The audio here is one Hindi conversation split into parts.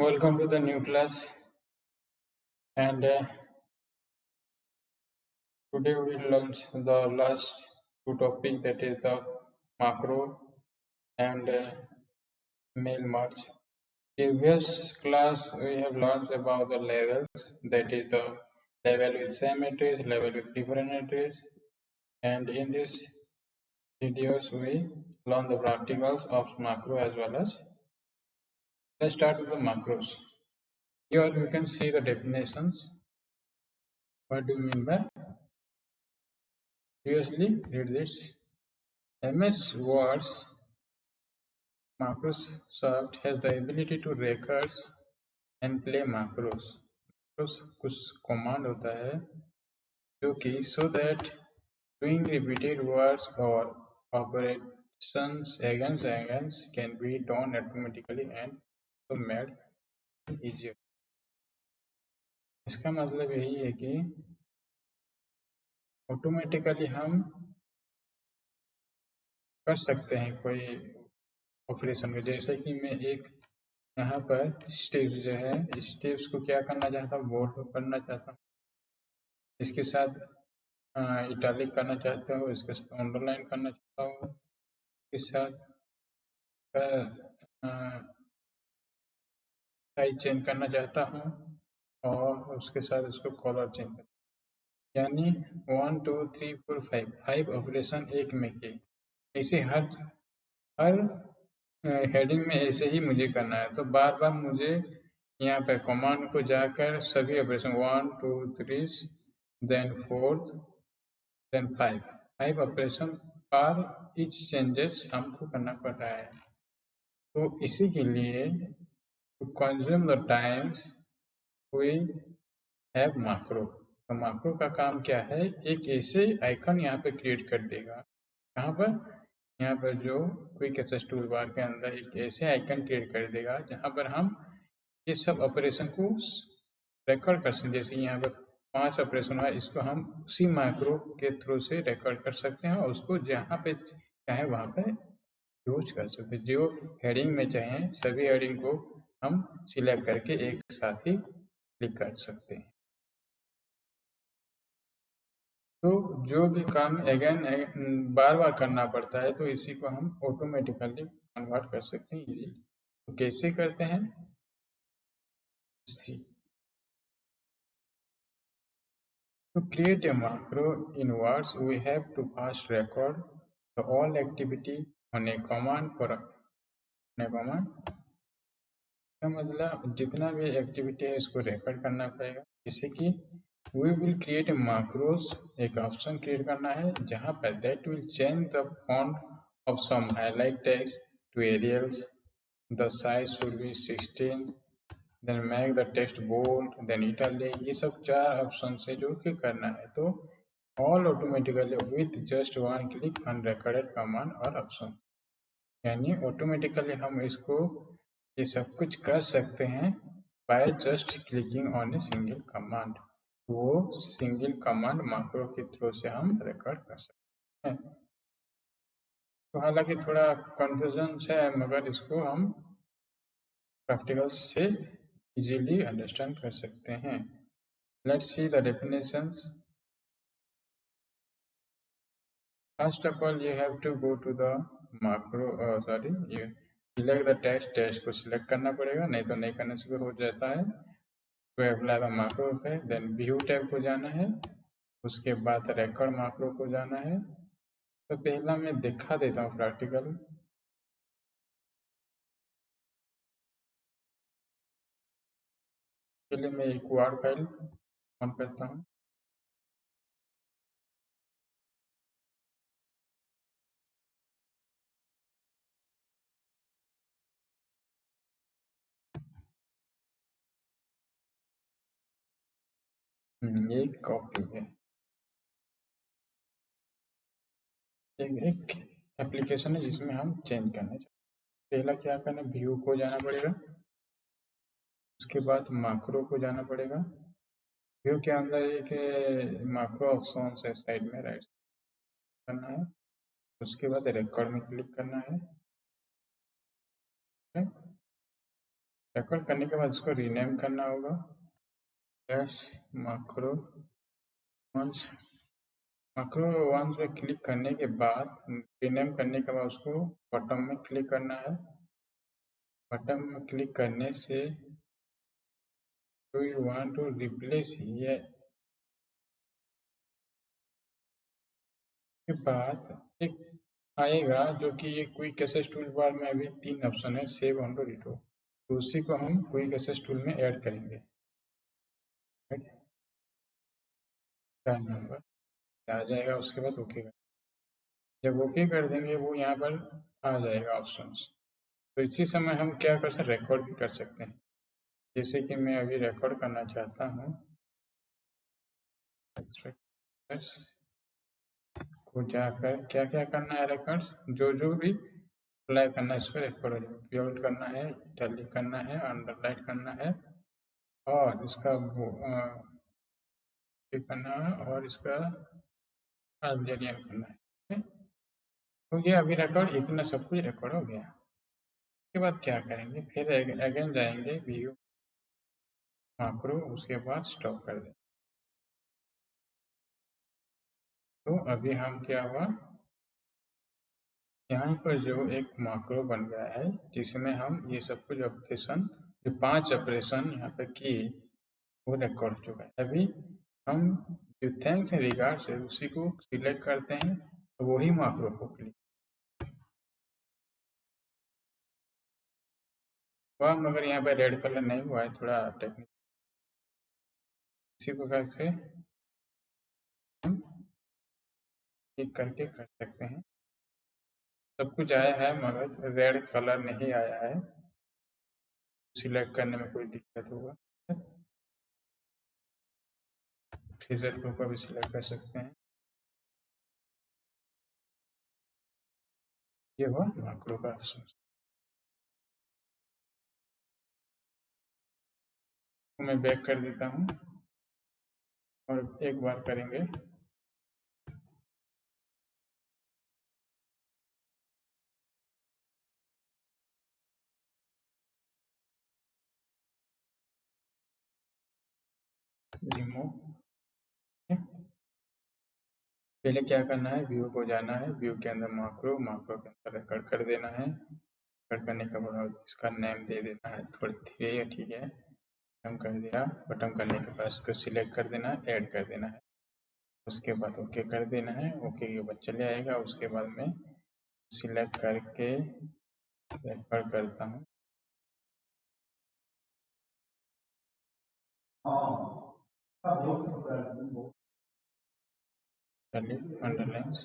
Welcome to the new class, and today we will launch the last two topic, that is the macro and mail merge. Previous class we have learned about the levels, that is the level with same address, level with different address, and in this videos we learn the practicals of macro as well as. Let's start with the macros. Here you can see the definitions. What do you mean by? Previously read this. MS Words Microsoft has the ability to record and play macros. macros कुछ command होता है जो कि so that doing repeated words or operations against can be done automatically and so made easier. इसका मतलब यही है कि ऑटोमेटिकली हम कर सकते हैं कोई ऑपरेशन को, जैसे कि मैं एक यहाँ पर स्टेप्स जो है स्टेप्स को क्या करना चाहता हूँ, बोल्ड करना चाहता हूँ, इसके साथ इटालिक करना चाहता हूँ, इसके साथ अंडरलाइन करना चाहता हूँ, इसके साथ साइज चेंज करना चाहता हूँ और उसके साथ उसको कलर चेंज करना, यानी 1 2 3 4 5 ऑपरेशन एक में के ऐसे हर हेडिंग में ऐसे ही मुझे करना है। तो बार बार मुझे यहाँ पे कमांड को जाकर सभी ऑपरेशन 1 2 3 देन 4 देन 5 ऑपरेशन पर ईच चेंजेस हमको करना पड़ रहा है। तो इसी के लिए to consume the times we have macro. तो मैक्रो का काम क्या है, एक ऐसे आइकन यहाँ पे क्रिएट कर देगा, यहाँ पर जो क्विक एक्सेस टूल बार के अंदर एक ऐसे आइकन क्रिएट कर देगा जहाँ पर हम ये सब ऑपरेशन को रिकॉर्ड कर सकते। जैसे यहाँ पर 5 ऑपरेशन है, इसको हम उसी मैक्रो के थ्रू से रिकॉर्ड कर सकते हैं और उसको जहाँ पे चाहे वहाँ पे यूज कर सकते हैं। जो हेडिंग में चाहे सभी हेडिंग को हम सिलेक्ट करके एक साथ ही क्लिक कर सकते हैं। तो जो भी काम अगेन बार बार करना पड़ता है, तो इसी को हम ऑटोमेटिकली कन्वर्ट कर सकते हैं इजीली। तो कैसे करते हैं, to create a macro in words we have to first record the all activity on a command for का मतलब जितना भी एक्टिविटी है इसको रिकॉर्ड करना पड़ेगा। जैसे कि we will create a macros, एक ऑप्शन क्रिएट करना है जहाँ पर that will change the font of some highlight text to arials, the size should be 16, then make the text bold, then italic. ये सब 4 ऑप्शन से जो कि करना है। तो all automatically with just one click on recorded command और ऑप्शन, यानी ऑटोमेटिकली हम इसको ये सब कुछ कर सकते हैं by just clicking on a single command. वो सिंगल कमांड मैक्रो के थ्रू से हम रिकॉर्ड कर सकते हैं। तो हालांकि थोड़ा कंफ्यूजन है, मगर इसको हम प्रैक्टिकल से इजीली अंडरस्टैंड कर सकते हैं। Let's see the definitions. First of all you have to go to the macro, you select the text को सिलेक्ट करना पड़ेगा, नहीं तो नहीं करने से हो जाता है। तो अप्लाई द मैक्रो पे, देन व्यू टैब को जाना है, उसके बाद रिकॉर्ड मैक्रो को जाना है। तो पहला मैं दिखा देता हूँ प्रैक्टिकल। पहले मैं एक वर्ड फाइल ऑन करता हूँ। ये कॉपी है, एक एप्लीकेशन है जिसमें हम चेंज करना चाहते हैं। पहला क्या करना, व्यू को जाना पड़ेगा, उसके बाद मैक्रो को जाना पड़ेगा। व्यू के अंदर एक मैक्रो ऑप्शन है साइड में राइट करना है, उसके बाद रिकॉर्ड में क्लिक करना है। रिकॉर्ड करने के बाद इसको रीनेम करना होगा। macro once पे क्लिक करने के बाद रीनेम करने के बाद उसको बटन में क्लिक करना है। बटन में क्लिक करने से do you want to replace ये के बाद एक आएगा जो कि ये क्विक एक्सेस टूल बार में अभी 3 ऑप्शन है, सेव ऑन टू रिटो, तो उसी को हम क्विक एक्सेस टूल में ऐड करेंगे। नंबर आ जाएगा, उसके बाद ओके कर, जब ओके कर देंगे वो यहाँ पर आ जाएगा ऑप्शंस। तो इसी समय हम क्या कर सकते, रिकॉर्ड भी कर सकते हैं। जैसे कि मैं अभी रिकॉर्ड करना चाहता हूँ, को जाकर क्या क्या करना है, रिकॉर्ड्स जो भी अप्लाई करना है इसको रिकॉर्ड हो जाएगा। प्योर करना है, इटैलिक करना है, अंडरलाइन करना है और इसका करना है और इसका अल्जेरियन करना है। तो ये अभी रिकॉर्ड इतना सब कुछ रिकॉर्ड हो गया। उसके बाद क्या करेंगे, फिर अगेन जाएंगे व्यू माक्रो, उसके बाद स्टॉप कर दें। तो अभी हम क्या हुआ, यहाँ पर जो एक माक्रो बन गया है जिसमें हम ये सब कुछ ऑपरेशन, जो 5 ऑपरेशन यहाँ पे किए वो रिकॉर्ड हो चुका है। अभी हम जो थैंक्स एंड रिगार्ड्स है उसी को सिलेक्ट करते हैं, तो वही माक्रो को क्लिक हुआ, मगर यहाँ पर रेड कलर नहीं हुआ है, थोड़ा टेक्निक, इसी प्रकार से हम क्लिक करके कर सकते हैं। सब कुछ आया है मगर रेड कलर नहीं आया है, सिलेक्ट करने में कोई दिक्कत होगा। ट्रेजर को भी सिलेक्ट कर सकते हैं। ये हुआ माक्रो का ऑप्शन। तो मैं बैक कर देता हूँ और एक बार करेंगे। रिमूव, पहले क्या करना है, व्यू को जाना है, व्यू के अंदर माक्रो, माक्रो के अंदर रिकॉर्ड कर देना है। रिकॉर्ड करने के बाद इसका नेम दे देना है, थोड़ी धीरे, ठीक है, बटन कर दिया। बटन करने के बाद इसको सिलेक्ट कर देना है, ऐड कर देना है, उसके बाद ओके कर देना है। ओके के बाद चले आएगा। उसके बाद में सिलेक्ट करके रिकॉर्ड करता हूँ। चलिए अंडरलाइंस,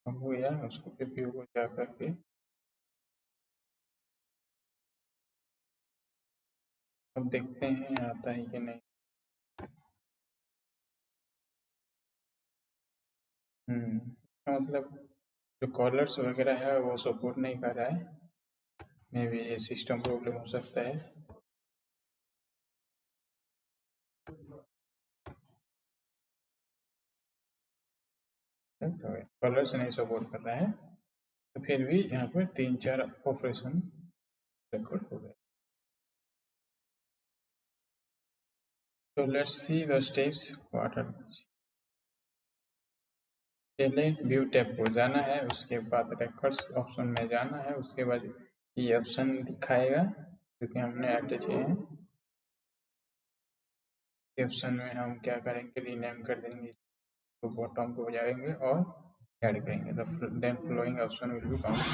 अब वो यार उसको पे व्यू को जा करके अब देखते हैं आता है कि नहीं। इसका मतलब जो कॉलर्स वगैरह है वो सपोर्ट नहीं कर रहा है, मे बी ये सिस्टम प्रॉब्लम हो सकता है। कलर्स नहीं सपोर्ट कर रहा है, तो फिर भी यहाँ पर 3-4 ऑपरेशन रिकॉर्ड हो गए। तो let's see the steps what are. पहले व्यू टैब को जाना है, उसके बाद रिकॉर्ड्स ऑप्शन में जाना है, उसके बाद ये ऑप्शन दिखाएगा क्योंकि हमने अटैच किए हैं। ऑप्शन में हम क्या करेंगे, रीनेम कर देंगे, तो बॉटम को जाएंगे और ऐड करेंगे, the then flowing option will be counted.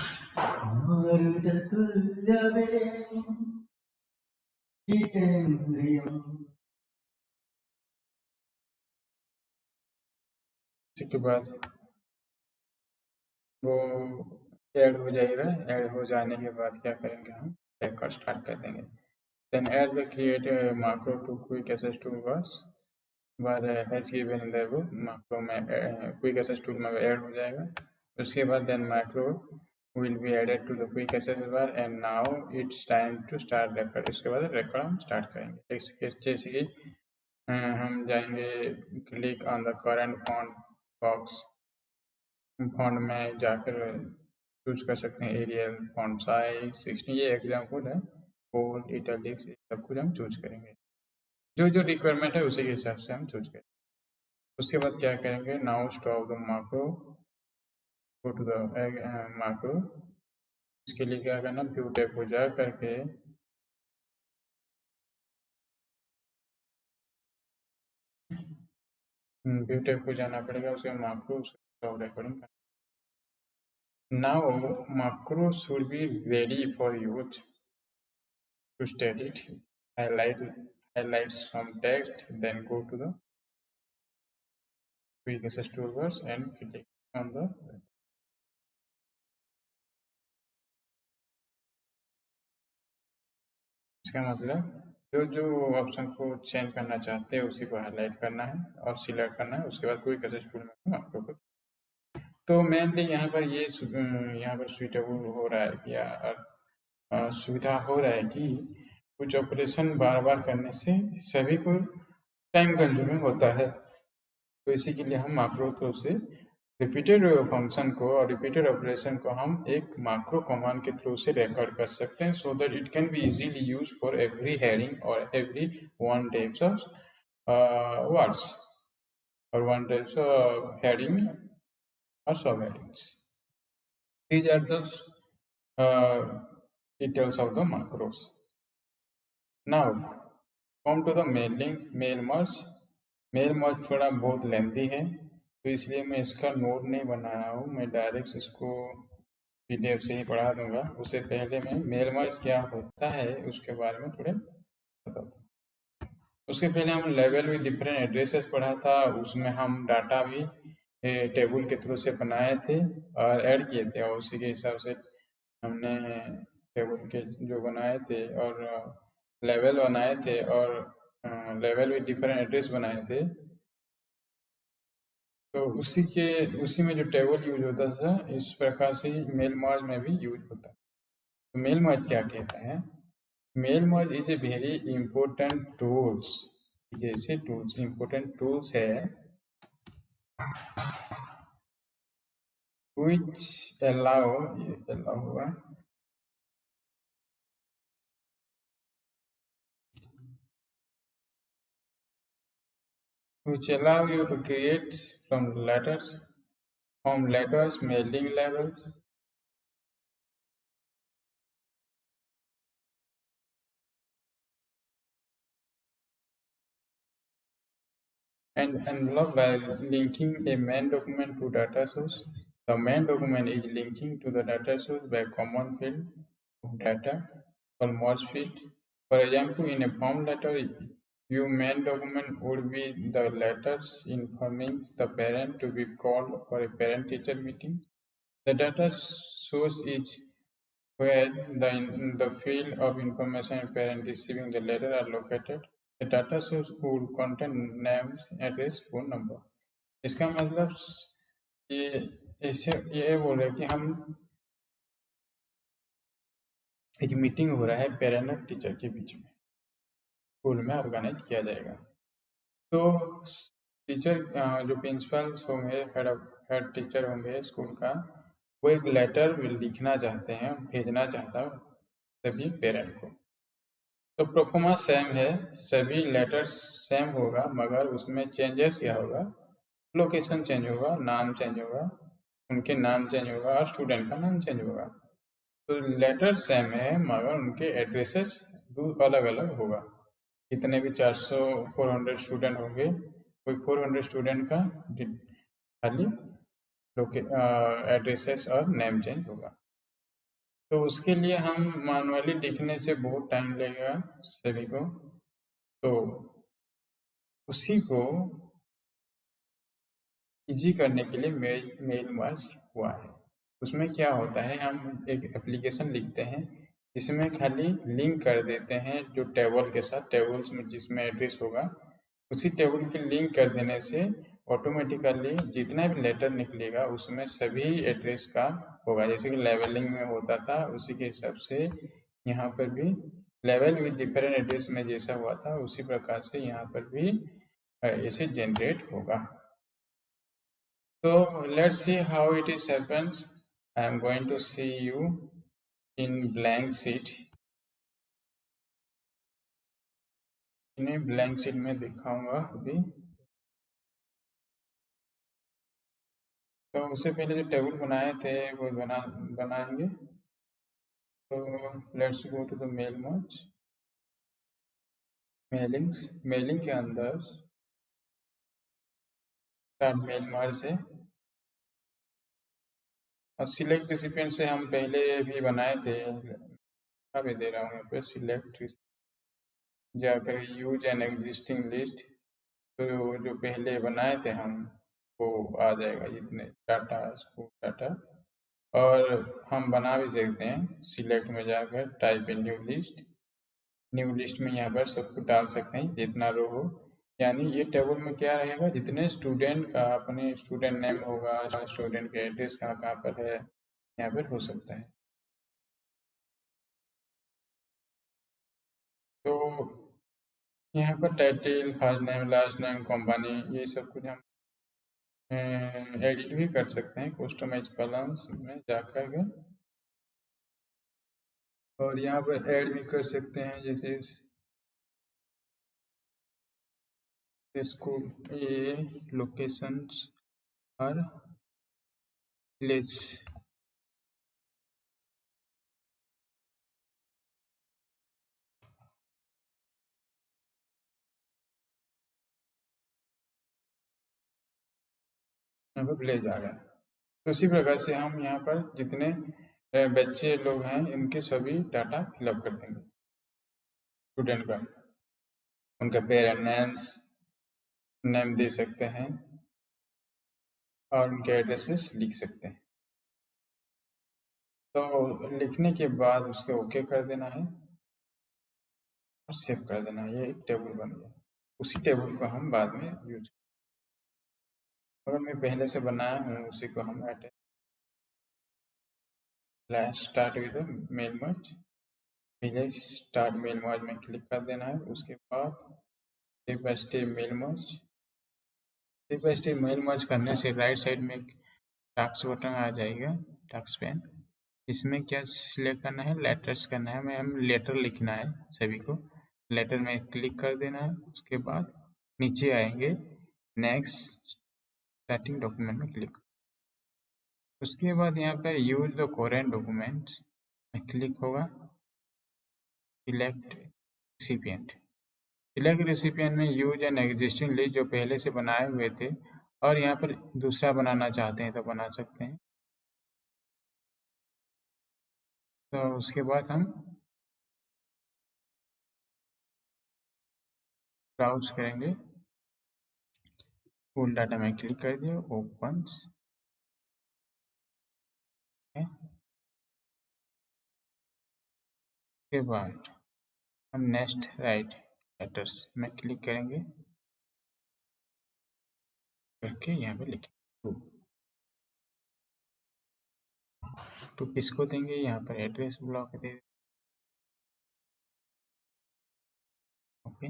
इसके बाद वो ऐड हो जाएगा। ऐड हो जाने के बाद क्या करेंगे, हम चेक स्टार्ट कर देंगे। देन ऐड द क्रिएट मार्को to quick access toolbars bar has given in the book, मार्को में क्विक एक्सेस टूल में ऐड हो जाएगा। उसके बाद then micro will be added to the quick access bar and now it's time to start record। इसके बाद record हम start करेंगे। जैसे कि हम जाएंगे click on the current font box, font में जाकर चूज कर सकते हैं एरियल, फॉन्ट साइज 16, ये एग्जाम्पल है। बोल्ड, इटैलिक्स, सब कुछ हम चूज करेंगे, जो जो रिक्वायरमेंट है उसी के हिसाब से हम चूज करेंगे। उसके बाद क्या करेंगे, now stop the macro, go to the macro. इसके लिए क्या करना, व्यू टैब को जा करके व्यू टैब को जाना पड़ेगा, उसके मैक्रो स्टॉप रिकॉर्डिंग करना। Now macro should be ready for use. To state it, highlight some text, then go to the quick access toolbars and click on the इसका मतलब जो जो ऑप्शन को चेंज करना चाहते हैं उसी को हाईलाइट करना है और सिलेक्ट करना है। उसके बाद क्विक एक्सेस टूल में आपको तो मेनली यहाँ पर ये यहाँ पर सुइटेबल हो रहा है या सुविधा हो रहा है कि कुछ ऑपरेशन बार बार करने से सभी को टाइम कंज्यूमिंग होता है, तो इसी के लिए हम मैक्रो थ्रू से रिपीटेड फंक्शन को और रिपीटेड ऑपरेशन को हम एक मैक्रो कमांड के थ्रू से रिकॉर्ड कर सकते हैं, so that it can be easily use for every heading और every one types of words और one types of heading or subheadings. These are the details of the macros. Now come to the mail merge। Mail merge थोड़ा बहुत लेंथी है, तो इसलिए मैं इसका नोट नहीं बनाया हूँ, मैं डायरेक्ट इसको पीडीएफ से ही पढ़ा दूंगा। उससे पहले मैं मेल मर्ज क्या होता है उसके बारे में थोड़े बताता हूँ। उसके पहले हम लेवल विद डिफरेंट एड्रेसेस पढ़ा था, उसमें हम डाटा भी टेबल के थ्रू से बनाए थे और ऐड किए थे, और उसी के हिसाब से हमने टेबल के जो बनाए थे और लेवल बनाए थे और लेवल विद डिफरेंट एड्रेस बनाए थे, तो उसी में जो टेबल यूज होता था इस प्रकार से मेल मर्ज में भी यूज होता है। तो मेल मर्ज क्या कहता है, mail merge is a very important tools. जैसे टूल्स इंपॉर्टेंट टूल्स है which allow हुआ which allow you to create from letters mailing labels and envelope by linking a main document to data source. The main document is linking to the data source by common field of data or merge field. For example, in a form letter, your main document would be the letters informing the parent to be called for a parent-teacher meeting. The data source is where the field of information parent receiving the letter are located. The data source would contain names, address, phone number. इसका मतलब ये बोल रहे कि हम एक मीटिंग हो रहा है पेरेंट और टीचर के बीच में, स्कूल में ऑर्गेनाइज किया जाएगा। तो टीचर जो प्रिंसिपल्स होंगे, हेड टीचर होंगे स्कूल का, वो एक लेटर लिखना चाहते हैं, भेजना चाहता हूँ सभी पेरेंट को। तो प्रोफोमा सेम है, सभी लेटर्स सेम होगा, मगर उसमें चेंजेस क्या होगा, लोकेशन चेंज होगा, नाम चेंज होगा, उनके नाम चेंज होगा और स्टूडेंट का नाम चेंज होगा। तो लेटर सेम है मगर उनके एड्रेसेस अलग अलग होगा। कितने भी 400-400 स्टूडेंट होंगे, कोई 400 स्टूडेंट का खाली एड्रेसेस और नेम चेंज होगा। तो उसके लिए हम मैनुअली लिखने से बहुत टाइम लगेगा सभी को, तो उसी को इजी करने के लिए मेल मर्ज हुआ है। उसमें क्या होता है, हम एक एप्लीकेशन लिखते हैं जिसमें खाली लिंक कर देते हैं जो टेबल के साथ, टेबल्स में जिसमें एड्रेस होगा उसी टेबल की लिंक कर देने से ऑटोमेटिकली जितना भी लेटर निकलेगा उसमें सभी एड्रेस का होगा। जैसे कि लेवलिंग में होता था उसी के हिसाब से यहाँ पर भी लेवल विद डिफरेंट एड्रेस में जैसा हुआ था उसी प्रकार से यहाँ पर भी ऐसे जनरेट होगा। तो let's see how it is happens. I am going to see you in blank sheet. इन्हें ब्लैंक शीट में दिखाऊंगा अभी। तो उससे पहले जो टेबल बनाए थे वो बनाएंगे। तो let's go to the mail merge. Mailing के अंदर स्टार्ट मेल मर्ज है और सिलेक्ट रिसिपिएंट से हम पहले भी बनाए थे। अभी दे रहा हूँ यहाँ पे सिलेक्ट जाकर यूज एन एग्जिस्टिंग लिस्ट। तो जो पहले बनाए थे हम वो आ जाएगा जितने डाटा स्कूल डाटा। और हम बना भी सकते हैं सिलेक्ट में जाकर टाइप ए न्यू लिस्ट में यहाँ पर सब कुछ डाल सकते हैं जितना रो हो। यानी ये टेबल में क्या रहेगा जितने स्टूडेंट का अपने स्टूडेंट नेम होगा स्टूडेंट के एड्रेस कहाँ कहाँ पर है यहाँ पर हो सकता है। तो यहाँ पर title first name last name company ये सब कुछ हम एडिट भी कर सकते हैं कस्टमाइज कॉलम्स में जाकर के। और यहाँ पर ऐड भी कर सकते हैं जैसे स्कूल ये लोकेशंस और प्लेस। यहाँ पर प्लेस आ गया। तो उसी प्रकार से हम यहाँ पर जितने बच्चे लोग हैं इनके सभी डाटा फिलअप कर देंगे। स्टूडेंट का उनका पेरेंट नेम दे सकते हैं और उनके एड्रेसेस लिख सकते हैं। तो लिखने के बाद उसके ओके कर देना है और सेव कर देना है। ये एक टेबल बन गया। उसी टेबल को हम बाद में यूज अगर मैं पहले से बनाया हूँ उसी को हम स्टार्ट विद मेल मर्ज। पहले स्टार्ट मेल मर्ज में क्लिक कर देना है। उसके बाद step by step mail merge करने से राइट साइड में टास्क बटन आ जाएगा टास्क पेन। इसमें क्या सिलेक्ट करना है लेटर्स करना है। हमें हम लेटर लिखना है सभी को। लेटर में क्लिक कर देना है। उसके बाद नीचे आएंगे नेक्स्ट स्टार्टिंग डॉक्यूमेंट में क्लिक। उसके बाद यहाँ पर यूज द करेंट डॉक्यूमेंट्स में क्लिक होगा। सिलेक्ट रिसिपिएंट में यूज एन एग्जिस्टिंग लिस्ट जो पहले से बनाए हुए थे और यहाँ पर दूसरा बनाना चाहते हैं तो बना सकते हैं। तो उसके बाद हम ब्राउज करेंगे। फुल डाटा में क्लिक कर दिया ओपन्स के बाद हम नेक्स्ट राइट लेटर्स में क्लिक करेंगे करके यहाँ पे लिखें तो किसको देंगे यहाँ पर एड्रेस ब्लॉक दे ओके।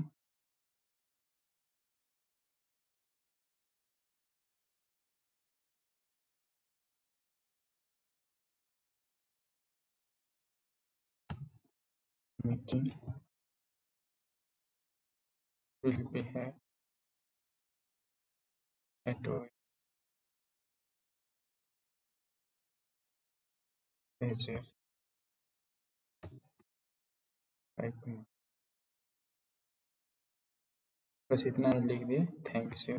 मीटिंग बिल पे है एटो बस इतना ही लिख दिए थैंक्स यू।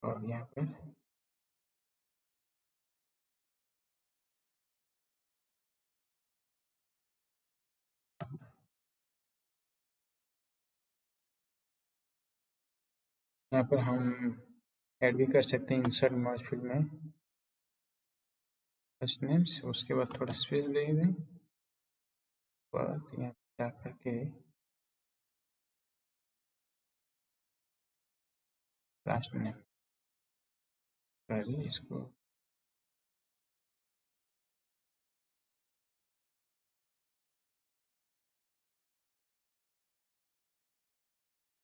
और यहाँ पर हम ऐड भी कर सकते हैं इंसर्ट मर्ज फील्ड में फर्स्ट नेम्स। उसके बाद थोड़ा स्पेस दे दें। बाद यहाँ जा करके लास्ट नेम, सॉरी इसको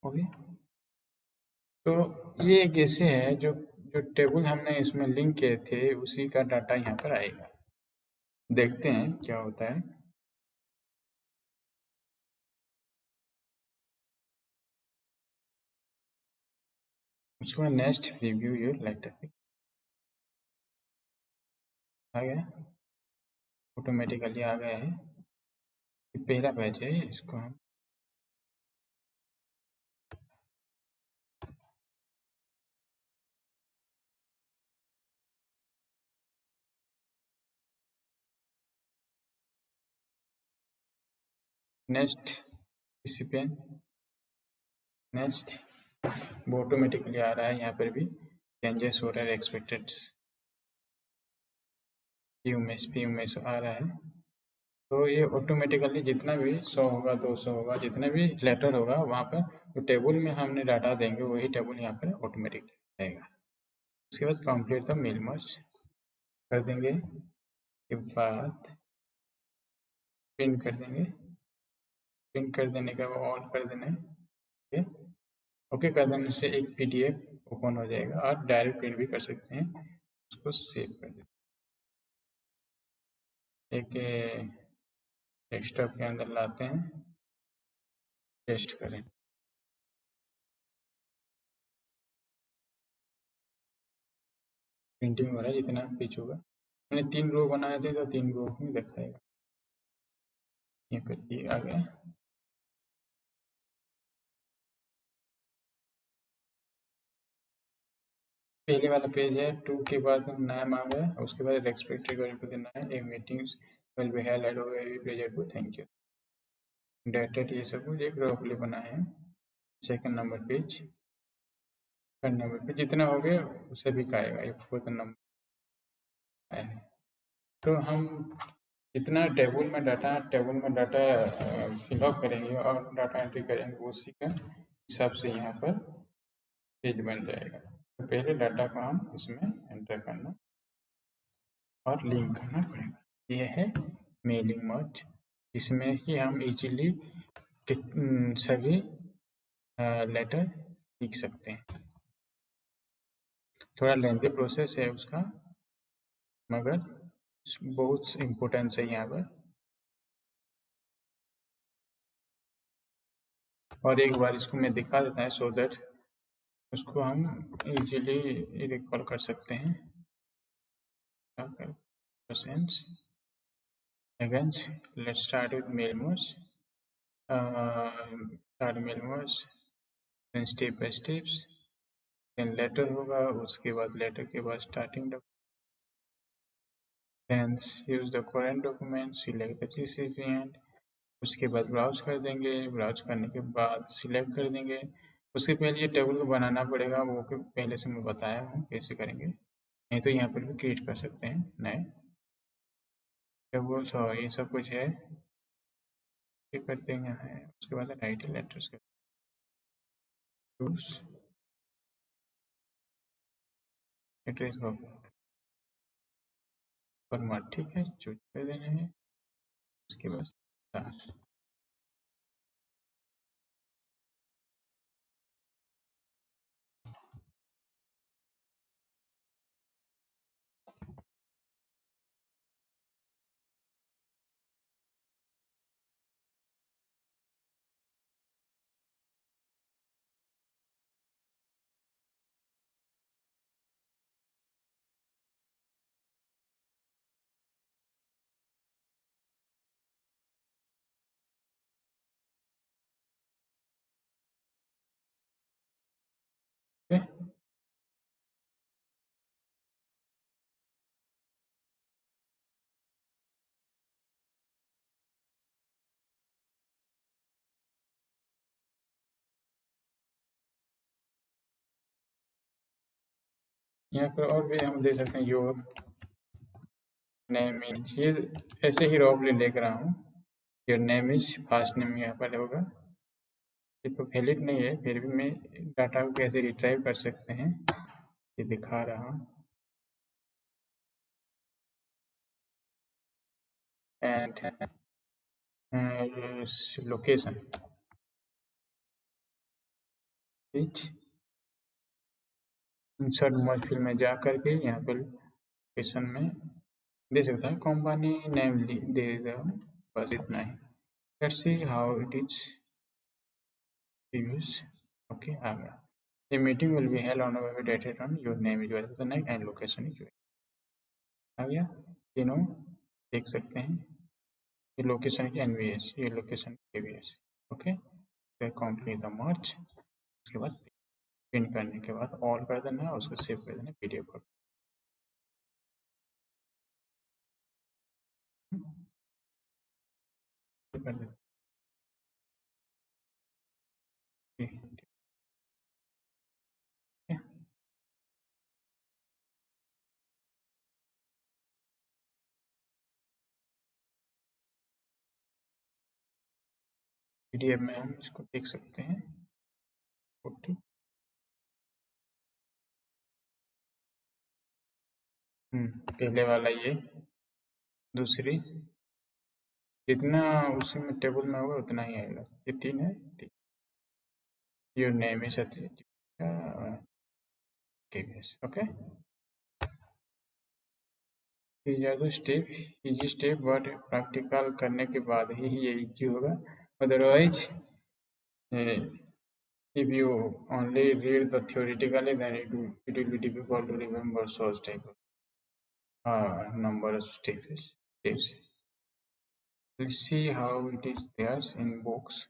हो गया। तो ये एक ऐसे है जो जो टेबल हमने इसमें लिंक किए थे उसी का डाटा यहाँ पर आएगा। देखते हैं क्या होता है। उसके बाद नेक्स्ट रिव्यू योर लेटर आ गया, ऑटोमेटिकली आ गया है। ये पहला पेज है, इसको हम नेक्स्ट रिसिपिएंट, नेक्स्ट, वो ऑटोमेटिकली आ रहा है। यहाँ पर भी चेंजेस हो रहा है, एक्सपेक्टेड पी उमेश आ रहा है। तो ये ऑटोमेटिकली जितना भी 100 होगा 200 होगा, जितने भी लेटर होगा वहाँ पर जो टेबल में हमने डाटा देंगे वही टेबल यहाँ पर ऑटोमेटिकली आएगा। उसके बाद कंप्लीट द मेल मर्ज कर देंगे, के बाद प्रिंट कर देंगे। प्रिंट कर देने का वो ऑन कर देना है। ओके कर देने से एक पीडीएफ ओपन हो जाएगा और डायरेक्ट प्रिंट भी कर सकते हैं। उसको सेव कर देते एक डेस्कटॉप के अंदर लाते हैं, टेस्ट करें। प्रिंटिंग हो रहा है, जितना पेज होगा। मैंने 3 रो बनाए थे तो 3 रो में दिखाएगा। ये पर ये आ गया। पहले वाला पेज है, 2 के बाद नाम आ गया, उसके बाद रेस्पेक्ट को देना है। A meetings will be held at very pleasure to, thank you. Dated ये सब कुछ एक रो के लिए बनाए हैं। Second number page, third number पे जितना हो गया उसे भी आएगा। एक फोर्थ नंबर आया है। तो हम जितना टेबल में डाटा फिलअप करेंगे और डाटा एंट्री करेंगे उसी का हिसाब से यहाँ पर पेज बन जाएगा। तो पहले डाटा को हम इसमें एंटर करना और लिंक करना पड़ेगा। ये है मेलिंग मर्ज, इसमें ही हम इजीली सभी लेटर लिख सकते हैं। थोड़ा लेंथी प्रोसेस है उसका, मगर बहुत इम्पोर्टेंस है यहाँ पर। और एक बार इसको मैं दिखा देता है सो दैट उसको हम इजीली रिकॉल कर सकते हैं। Again, let's start with mail merge. Start mail merge, then step by steps, then letter होगा, उसके बाद letter के बाद starting document, then use the current document, select the recipient, उसके बाद ब्राउज कर देंगे। ब्राउज करने के बाद सिलेक्ट कर देंगे। उसके पहले ये टेबल को बनाना पड़ेगा, वो पहले से मैं बताया हूँ कैसे करेंगे। नहीं तो यहाँ पर भी क्रिएट कर सकते हैं नए टेबल्स और ये सब कुछ है, ये करते हैं यहाँ है। उसके बाद टाइटल लेटर्स का एड्रेस फॉर्मेट, ठीक है, चूज कर देना है। उसके बाद यहाँ पर और भी हम दे सकते हैं योर नेम इज, ये ऐसे ही रॉ लेकर रहा हूँ। Your name is first name यहाँ पर होगा, ये तो वैलिड नहीं है, फिर भी मैं डाटा को कैसे रिट्राइव कर सकते हैं ये दिखा रहा हूँ। And location which insert merge field में जा करके यहाँ पर लोकेशन में दे सकता है, कंपनी नेम दे देगा, बस इतना ही। Let's see how it is use. Okay, आ गया। A meeting will be held on a web dated on your name is the night and location is आ गया। तीनों देख सकते हैं, ये लोकेशन की एनवीएस, ये लोकेशन एवीएस। ओके, फिर कंप्लीट द मर्ज, उसके बाद प्रिंट करने के बाद ऑल कर देना है, उसको सेव कर देना पीडीएफ पर। कर देना पीडीएफ में हम इसको देख सकते हैं। फोटो पहले वाला ये, दूसरी जितना उसी में टेबल में होगा उतना ही आएगा। ये 3 है, 3। Your name is Satish KVS. Okay, step easy step, but practical करने के बाद ही ये इजी होगा। Otherwise if you only read the theoretically, then it will be difficult to remember such type of number of steps. Let's see how it is there in books.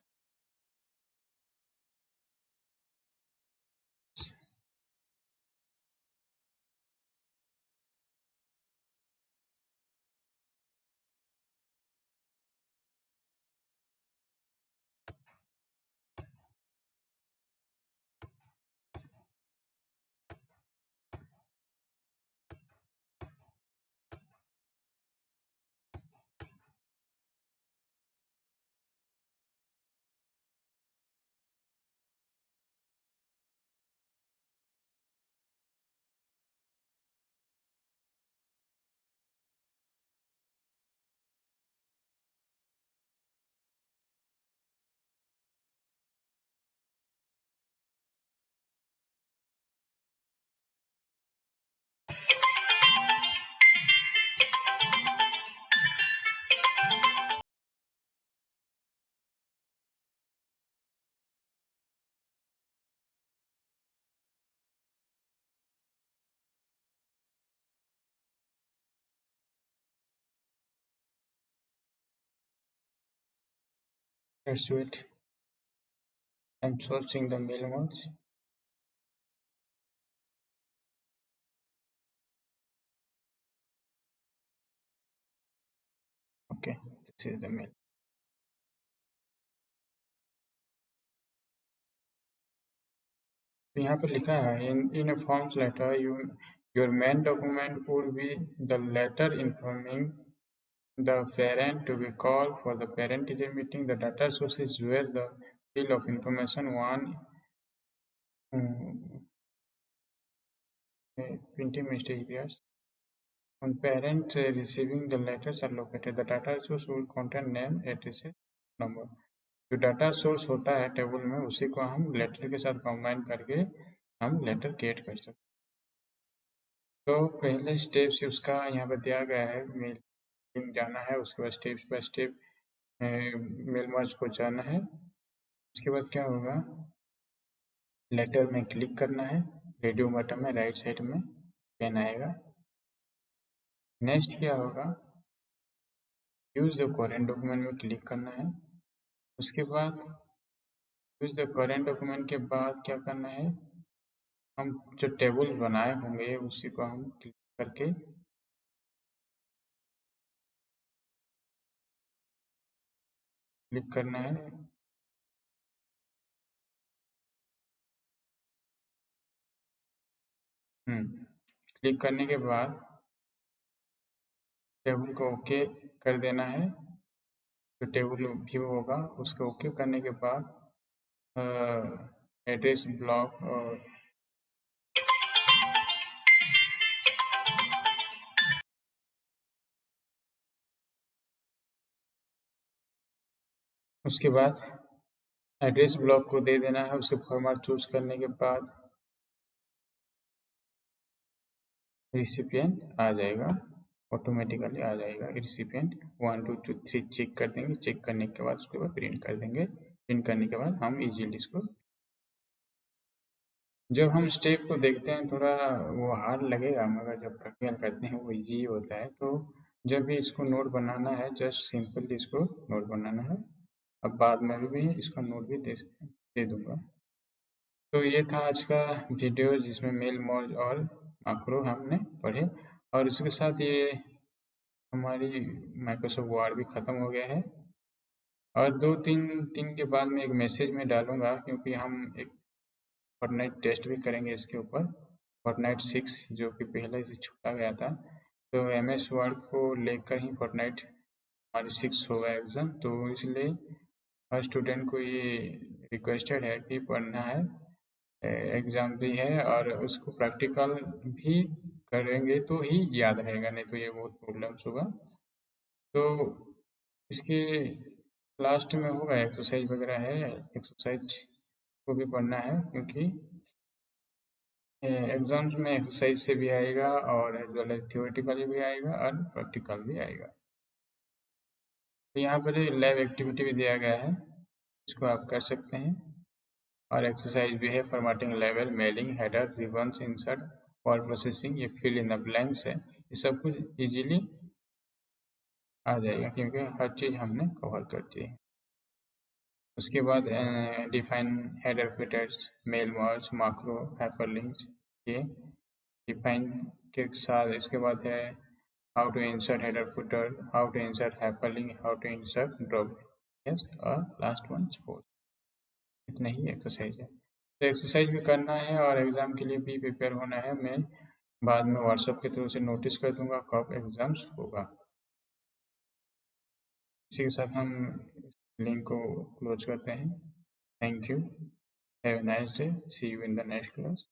Let's wait. I'm searching the mail once. Okay, this is the mail. तो यहाँ पर लिखा है in a forms letter your main document would be the letter informing the parent to be called for the parent teacher meeting. The data source is where the field of information one printing mistake appears. On parent receiving the letters are located. The data source will contain name, address, number. जो डाटा सोर्स होता है टेबल में उसी को हम लेटर के साथ कंबाइन करके हम लेटर क्रिएट कर सकते हैं। तो पहले स्टेप्स उसका यहाँ पर दिया गया है, मेल जाना है, उसके बाद step by step mail merge को जाना है। उसके बाद क्या होगा, लेटर में क्लिक करना है, रेडियो बटन में राइट साइड में पेन आएगा। नेक्स्ट क्या होगा, यूज द करेंट डॉक्यूमेंट में क्लिक करना है। उसके बाद यूज द करेंट डॉक्यूमेंट के बाद क्या करना है, हम जो टेबल बनाए होंगे उसी को हम क्लिक करके क्लिक करना है। क्लिक करने के बाद टेबल को ओके कर देना है। जो टेबल व्यू होगा उसको ओके करने के बाद एड्रेस ब्लॉक और उसके बाद एड्रेस ब्लॉक को दे देना है। उसके फॉर्मेट चूज करने के बाद रिसिपिएंट आ जाएगा, ऑटोमेटिकली आ जाएगा रिसिपिएंट। 1 2 3 चेक कर देंगे। चेक करने के बाद उसके बाद प्रिंट कर देंगे। प्रिंट करने के बाद हम इजीली इसको, जब हम स्टेप को देखते हैं थोड़ा वो हार्ड लगेगा, मगर जब प्रैक्टिकल करते हैं वो इजी होता है। तो जब भी इसको नोट बनाना है, जस्ट सिंपली इसको नोट बनाना है। अब बाद में भी इसका नोट भी दे दूंगा। तो ये था आज का वीडियो जिसमें मेल मर्ज और मैक्रो हमने पढ़े, और इसके साथ ये हमारी माइक्रोसॉफ्ट वर्ड भी ख़त्म हो गया है। और 2-3 दिन के बाद मैं एक मैसेज में डालूंगा, क्योंकि हम एक फोर्टनाइट टेस्ट भी करेंगे इसके ऊपर। फोर्टनाइट 6 जो कि पहले से छूटा गया था, तो MS वर्ड को लेकर ही फोर्टनाइट हमारी 6 होगा एग्ज़ाम। तो इसलिए हर स्टूडेंट को ये रिक्वेस्टेड है कि पढ़ना है। एग्ज़ाम भी है और उसको प्रैक्टिकल भी करेंगे तो ही याद रहेगा, नहीं तो ये बहुत प्रॉब्लम्स होगा। तो इसके लास्ट में होगा एक्सरसाइज वगैरह है, एक्सरसाइज को भी पढ़ना है, क्योंकि एग्जाम्स में एक्सरसाइज से भी आएगा और एज वेल एज थियोरेटिकली भी आएगा और प्रैक्टिकल भी आएगा। तो यहाँ पर लैब एक्टिविटी भी दिया गया है, इसको आप कर सकते हैं। और एक्सरसाइज भी है, formatting level, mailing, header, ribbons, insert, word processing, ये फिल इन द ब्लैंक्स है। ये सब कुछ इजीली आ जाएगा, क्योंकि हर चीज़ हमने कवर कर दी है। उसके बाद define header footers, mail merge, macro, hyperlinks, ये डिफाइन के साथ। इसके बाद है how to insert header footer, how to insert hyperlink, how to insert drop, yes, और लास्ट वन सपोज। इतना ही एक्सरसाइज है। तो एक्सरसाइज भी करना है और एग्ज़ाम के लिए भी प्रिपेयर होना है। मैं बाद में व्हाट्सएप के थ्रू से नोटिस कर दूंगा कब एग्ज़ाम्स होगा। इसी के साथ हम लिंक को क्लोज करते हैं। Thank you, have a nice day, see you in the next class.